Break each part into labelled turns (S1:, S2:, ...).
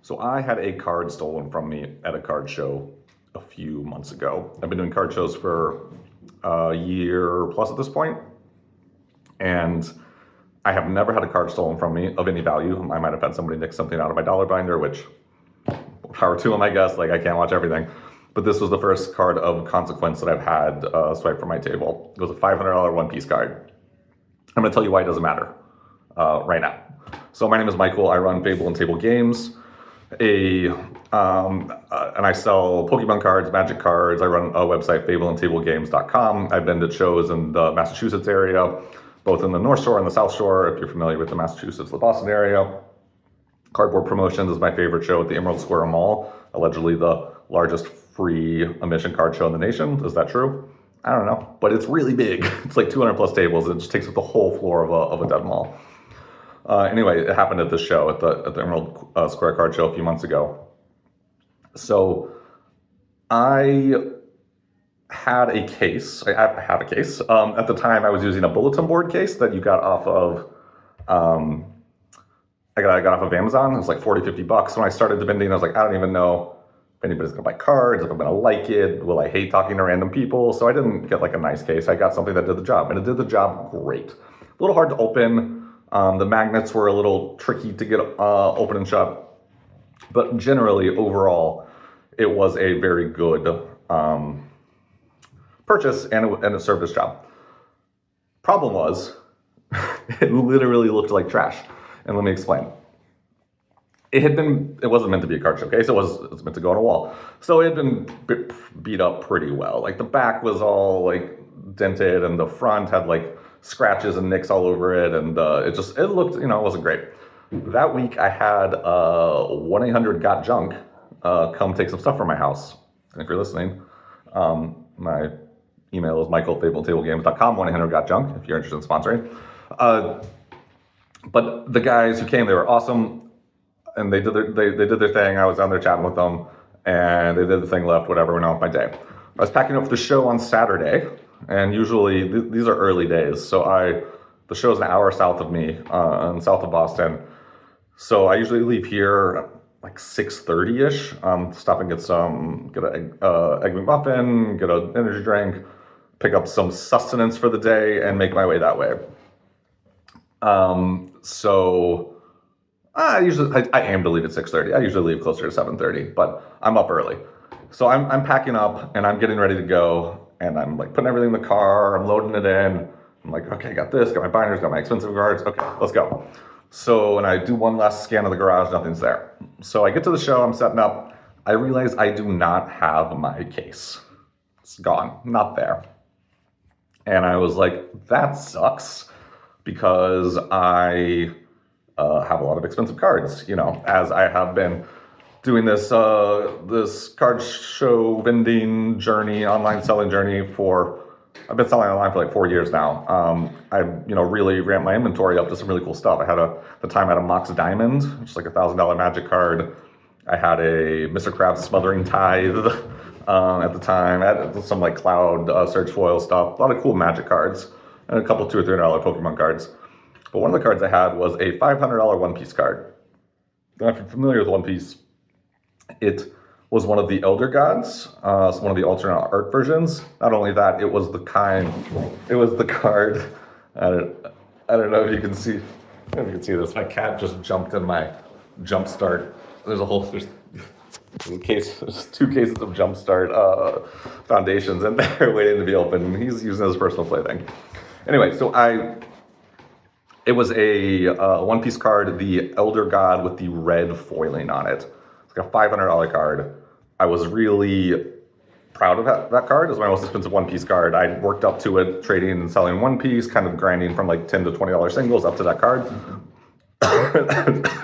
S1: So I had a card stolen from me at a card show a few months ago. I've been doing card shows for a year plus at this point, and I have never had a card stolen from me of any value. I might have had somebody nick something out of my dollar binder, which power to them, I guess. Like, I can't watch everything. But this was the first card of consequence that I've had swiped from my table. It was a $500 One Piece card. I'm going to tell you why it doesn't matter right now. So my name is Michael. I run Fable and Table Games. And I sell Pokemon cards, Magic cards. I run a website, fableandtablegames.com. I've been to shows in the Massachusetts area, both in the North Shore and the South Shore, if you're familiar with the Massachusetts, the Boston area. Cardboard Promotions is my favorite show at the Emerald Square Mall, allegedly the largest free admission card show in the nation. Is that true? I don't know, but it's really big. It's like 200 plus tables. It just takes up the whole floor of a dead mall. Anyway, it happened at this show, at the Emerald Square Card Show a few months ago. So I had a case. I have a case. At the time, I was using a bulletin board case that you got off of. I got off of Amazon. It was like 40, 50 bucks. When I started the vending, I was like, I don't even know if anybody's gonna buy cards, if I'm gonna like it, will I hate talking to random people? So I didn't get like a nice case. I got something that did the job, and it did the job great. A little hard to open. The magnets were a little tricky to get open and shut, but generally, overall, it was a very good purchase, and it served its job. Problem was, it literally looked like trash. And let me explain. It wasn't meant to be a card showcase. It was meant to go on a wall. So it had been beat up pretty well. Like, the back was all like dented, and the front had like scratches and nicks all over it, and it looked, it wasn't great. That week I had 1-800-GOT-JUNK come take some stuff from my house. And if you're listening, my email is michael@fableandtablegames.com, 1-800-GOT-JUNK, if you're interested in sponsoring. But the guys who came, they were awesome, and they did their thing. I was down there chatting with them, and they did the thing, left, whatever, went on with my day. I was packing up for the show on Saturday, and usually these are early days. So the show's an hour south of me, south of Boston. So I usually leave here like 6:30-ish, stop and get an egg McMuffin, get an energy drink, pick up some sustenance for the day, and make my way that way. So I aim to leave at 6:30. I usually leave closer to 7:30, but I'm up early. So I'm packing up, and I'm getting ready to go, and I'm like putting everything in the car, I'm loading it in. I'm like, okay, got this, got my binders, got my expensive cards. Okay, let's go. So, and I do one last scan of the garage, nothing's there. So I get to the show, I'm setting up. I realize I do not have my case. It's gone, not there. And I was like, that sucks, because I have a lot of expensive cards, as I have been doing this card show vending journey, online selling journey I've been selling online for like 4 years now. I really ramped my inventory up to some really cool stuff. At the time I had a Mox Diamond, which is like $1,000 Magic card. I had a Mr. Krabs Smothering Tithe at the time. I had some like Cloud Search Foil stuff, a lot of cool Magic cards, and a couple $2 or $300 Pokemon cards. But one of the cards I had was a $500 One Piece card. Now, if you're familiar with One Piece, it was one of the Elder Gods, so one of the alternate art versions. Not only that, it was the card. I don't know if you can see. This. My cat just jumped in my Jumpstart. There's two cases of Jumpstart foundations in there waiting to be opened. He's using it as a personal plaything. Anyway, so it was a One Piece card, the Elder God with the red foiling on it. It's like a $500 card. I was really proud of that card. It was my most expensive One Piece card. I worked up to it, trading and selling One Piece, kind of grinding from like $10 to $20 singles up to that card.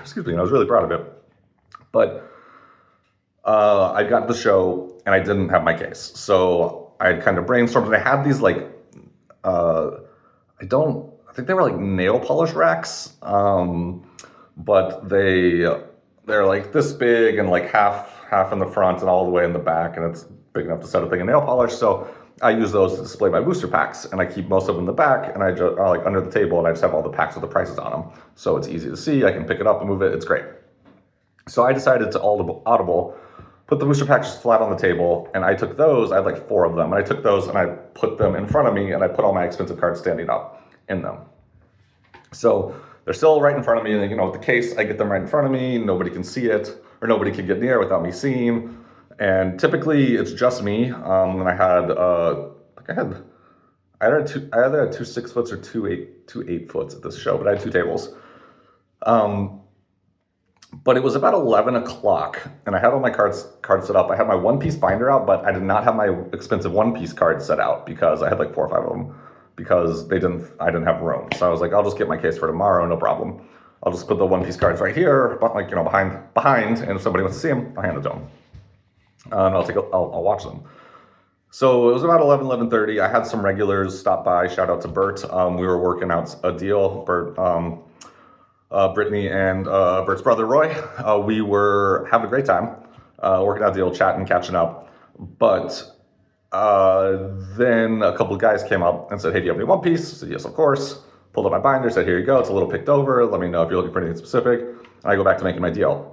S1: Excuse me, and I was really proud of it. But I got to the show, and I didn't have my case. So I had kind of brainstormed, and I had these like, I think they were like nail polish racks, but they're like this big and like half in the front and all the way in the back, and it's big enough to set a thing of nail polish. So I use those to display my booster packs, and I keep most of them in the back, and I just like under the table, and I just have all the packs with the prices on them. So it's easy to see. I can pick it up and move it. It's great. So I decided to audible, put the booster packs flat on the table, and I took those. I had like 4 of them, and I took those and I put them in front of me, and I put all my expensive cards standing up in them. So they're still right in front of me, and with the case, I get them right in front of me. Nobody can see it, or nobody can get near without me seeing. And typically, it's just me. And I had, I either had 2 6-foots or two 8-foots at this show, but I had 2 tables. But it was about 11 o'clock, and I had all my cards set up. I had my one-piece binder out, but I did not have my expensive one-piece cards set out because I had like 4 or 5 of them because I didn't have room. So I was like, I'll just get my case for tomorrow, no problem. I'll just put the one-piece cards right here, but behind, and if somebody wants to see them, I'll hand it to them. And I'll watch them. So it was about 11:30. I had some regulars stop by. Shout out to Bert. We were working out a deal. Bert, Brittany and Bert's brother Roy. We were having a great time, working out a deal, chatting, catching up. But then a couple of guys came up and said, "Hey, do you have any One Piece?" I said, "Yes, of course." Pulled up my binder, said, "Here you go. It's a little picked over. Let me know if you're looking for anything specific." And I go back to making my deal.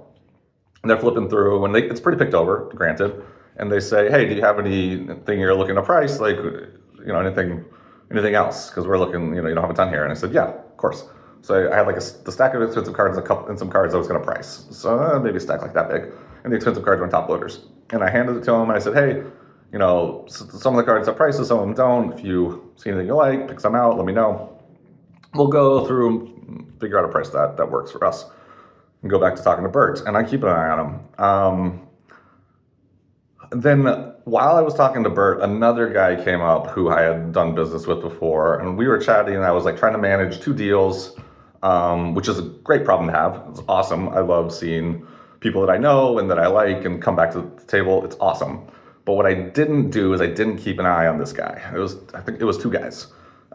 S1: And they're flipping through, and it's pretty picked over, granted. And they say, "Hey, do you have anything you're looking to price? Like, anything else? Because we're looking, you don't have a ton here." And I said, "Yeah, of course." So I had like the stack of expensive cards and some cards I was going to price. So maybe a stack like that big. And the expensive cards were on top loaders. And I handed it to him, and I said, "Hey, some of the cards have prices, some of them don't. If you see anything you like, pick some out, let me know. We'll go through and figure out a price that works for us." And go back to talking to Bert, and I keep an eye on him. Then while I was talking to Bert, another guy came up who I had done business with before, and we were chatting, and I was like trying to manage 2 deals, which is a great problem to have. It's awesome. I love seeing people that I know and that I like and come back to the table. It's awesome. But what I didn't do is I didn't keep an eye on this guy. I think it was 2 guys.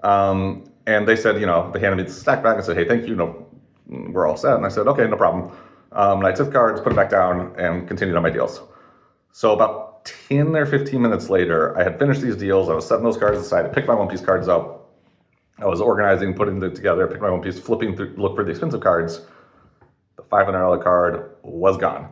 S1: And they said, they handed me the stack back and said, "Hey, thank you. We're all set." And I said, "Okay, no problem." And I took cards, put it back down, and continued on my deals. So about 10 or 15 minutes later, I had finished these deals. I was setting those cards aside. I picked my one-piece cards up. I was organizing, putting them together, picked my one-piece, flipping through, look for the expensive cards. The $500 card was gone.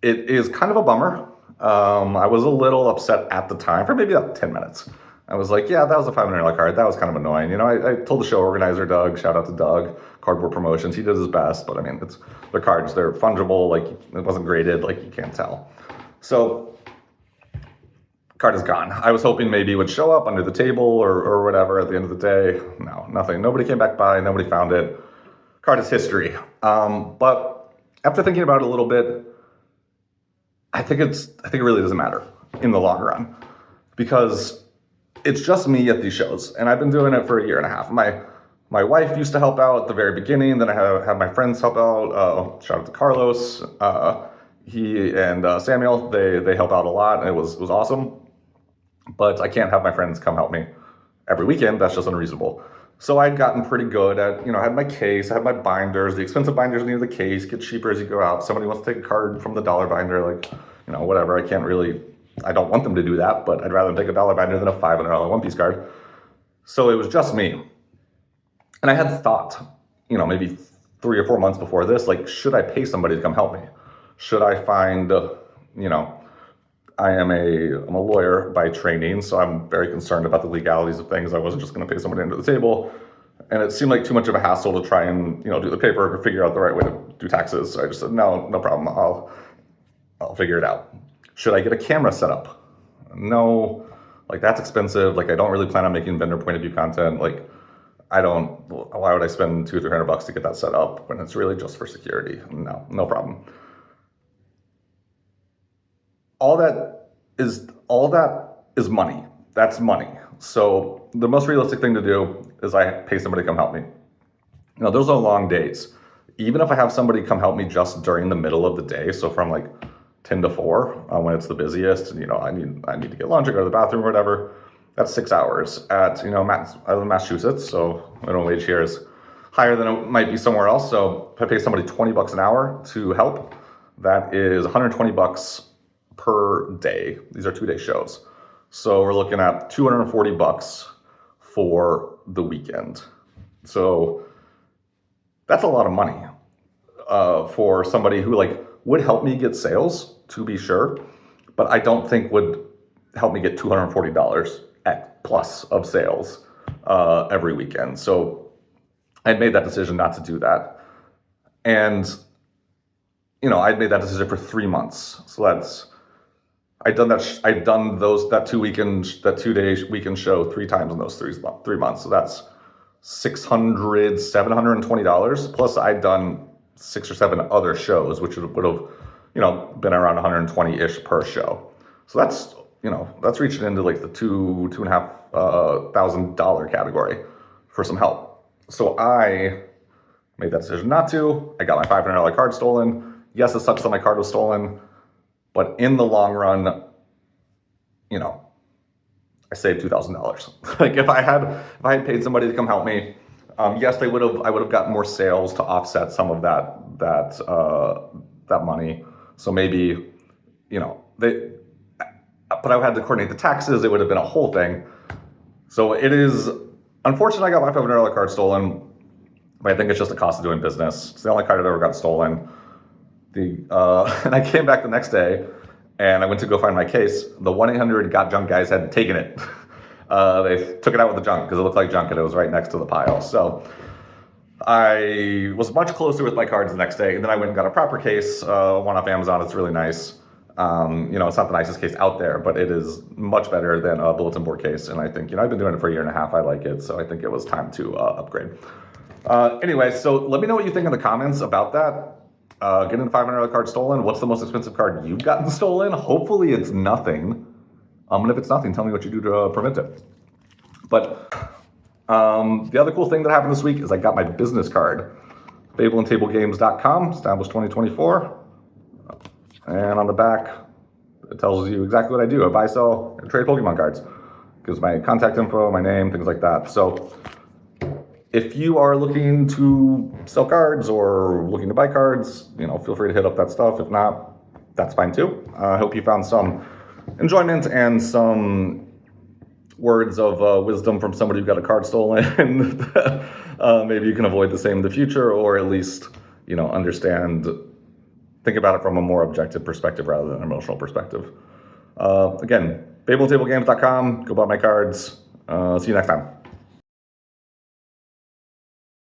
S1: It is kind of a bummer. I was a little upset at the time for maybe about 10 minutes. I was like, yeah, that was a $500 card. That was kind of annoying. I told the show organizer, Doug, shout out to Doug, Cardboard Promotions. He did his best, but it's the cards. They're fungible. Like, it wasn't graded. Like, you can't tell. So, card is gone. I was hoping maybe it would show up under the table or whatever at the end of the day. No, nothing. Nobody came back by. Nobody found it. Card is history. But after thinking about it a little bit, I think it really doesn't matter in the long run, because it's just me at these shows, and I've been doing it for a year and a half. My wife used to help out at the very beginning, then I have my friends help out. Shout out to Carlos. He and Samuel, they help out a lot, and it was awesome. But I can't have my friends come help me every weekend. That's just unreasonable. So I'd gotten pretty good at, I had my case, I had my binders. The expensive binders near the case get cheaper as you go out. Somebody wants to take a card from the dollar binder, like, whatever. I don't want them to do that, but I'd rather take a dollar binder than a $500 one-piece card. So it was just me. And I had thought, maybe 3 or 4 months before this, like, should I pay somebody to come help me? Should I find, I'm a lawyer by training, so I'm very concerned about the legalities of things. I wasn't just going to pay somebody under the table. And it seemed like too much of a hassle to try and, do the paperwork or figure out the right way to do taxes. So I just said, no problem. I'll figure it out. Should I get a camera set up? No, like, that's expensive. Like, I don't really plan on making vendor point of view content. Like, why would I spend $200 or $300 to get that set up when it's really just for security? No problem. All that is money. That's money. So the most realistic thing to do is I pay somebody to come help me. Those are long days. Even if I have somebody come help me just during the middle of the day, so from like 10 to 4, when it's the busiest, and I need to get lunch or go to the bathroom or whatever, that's 6 hours. I live in Massachusetts, so minimum wage here is higher than it might be somewhere else. So if I pay somebody $20 an hour to help, that is $120 per day. These are 2-day shows. So we're looking at $240 for the weekend. So that's a lot of money. for somebody who like would help me get sales, to be sure, but I don't think would help me get $240 at plus of sales every weekend. So I had made that decision not to do that. And, you know, I'd made that decision for 3 months. So I'd done that 2-day weekend show 3 times in those 3 months. So that's $720. Plus I'd done 6 or 7 other shows, which would have, you know, been around 120-ish per show. So that's, you know, that's reaching into like the $2,500 category for some help. So I made that decision not to. I got my $500 card stolen. Yes, it sucks that my card was stolen, but in the long run, you know, I saved $2,000. Like if I had paid somebody to come help me, yes, I would have gotten more sales to offset some of that money. So maybe, you know, but I had to coordinate the taxes. It would have been a whole thing. So it is unfortunate I got my $500 card stolen, but I think it's just the cost of doing business. It's the only card that ever got stolen. And I came back the next day and I went to go find my case. The 1-800 Got Junk guys had taken it. They took it out with the junk because it looked like junk and it was right next to the pile. So I was much closer with my cards the next day. And then I went and got a proper case, one off Amazon. It's really nice. You know, it's not the nicest case out there, but it is much better than a bulletin board case. And I think, you know, I've been doing it for 1.5 years. I like it. So I think it was time to upgrade. Anyway, so let me know what you think in the comments about that. Getting a $500 card stolen. What's the most expensive card you've gotten stolen? Hopefully it's nothing. And if it's nothing, tell me what you do to prevent it. But the other cool thing that happened this week is I got my business card. FableandTableGames.com, established 2024. And on the back, it tells you exactly what I do. I buy, sell, and trade Pokemon cards. Gives my contact info, my name, things like that. So if you are looking to sell cards or looking to buy cards, you know, feel free to hit up that stuff. If not, that's fine too. I hope you found some enjoyment and some words of wisdom from somebody who got a card stolen. Maybe you can avoid the same in the future, or at least, you know, think about it from a more objective perspective rather than an emotional perspective. Again, FableandTableGames.com. Go buy my cards. See you next time.